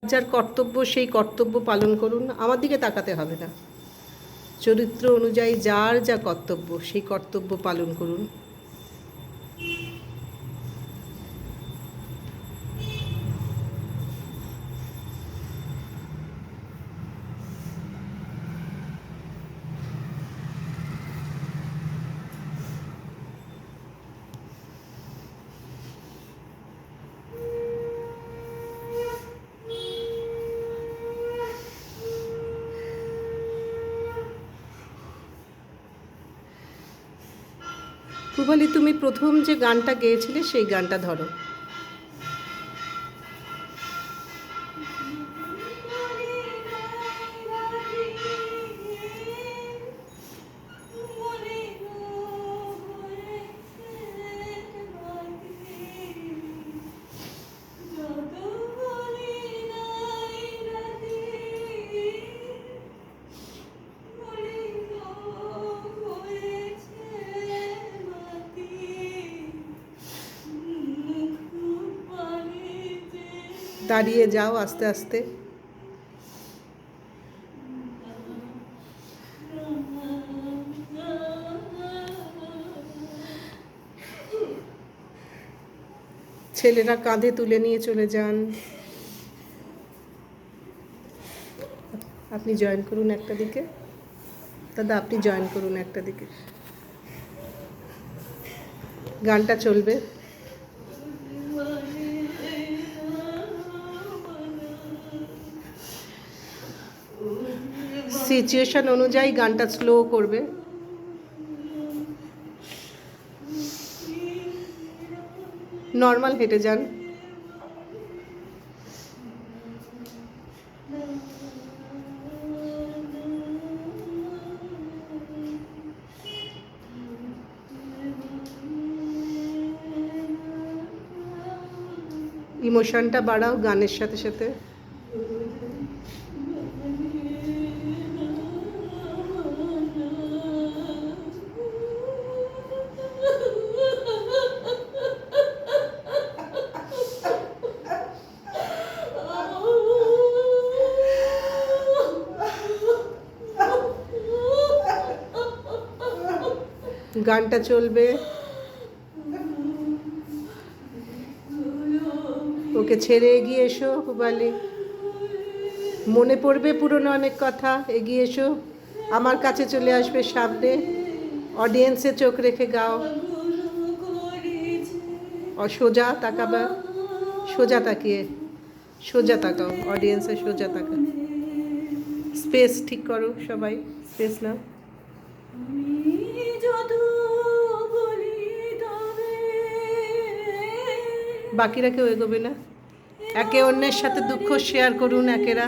যার কর্তব্য সেই কর্তব্য পালন করুন, আমার দিকে তাকাতে হবে না। চরিত্র অনুযায়ী যার যা কর্তব্য সেই কর্তব্য পালন করুন। পূবালি, তুমি প্রথম যে গানটা গেয়েছিলে সেই গানটা ধরো। দাঁড়িয়ে যাও আস্তে আস্তে। ছেলেরা কাঁধে তুলে নিয়ে চলে যান। আপনি জয়েন করুন একটা দিকে। দাদা, আপনি জয়েন করুন একটা দিকে। গানটা চলবে। সিচুয়েশন অনুযায়ী গানটা স্লো করবে। নর্মাল হেঁটে যান। ইমোশনটা বাড়াও গানের সাথে সাথে। গানটা চলবে। ওকে ছেড়ে এগিয়ে এসো পূবালি। মনে পড়বে পুরনো অনেক কথা। এগিয়ে এসো, আমার কাছে চলে আসবে সামনে। অডিয়েন্সে চোখ রেখে গাও। সোজা তাকাবা, সোজা তাকিয়ে, সোজা তাকাও। অডিয়েন্সে সোজা তাকা। স্পেস ঠিক করো সবাই, স্পেস নাও। বাকিরা কেউ এগোবে না। একে অন্যের সাথে দুঃখ শেয়ার করুন একেরা।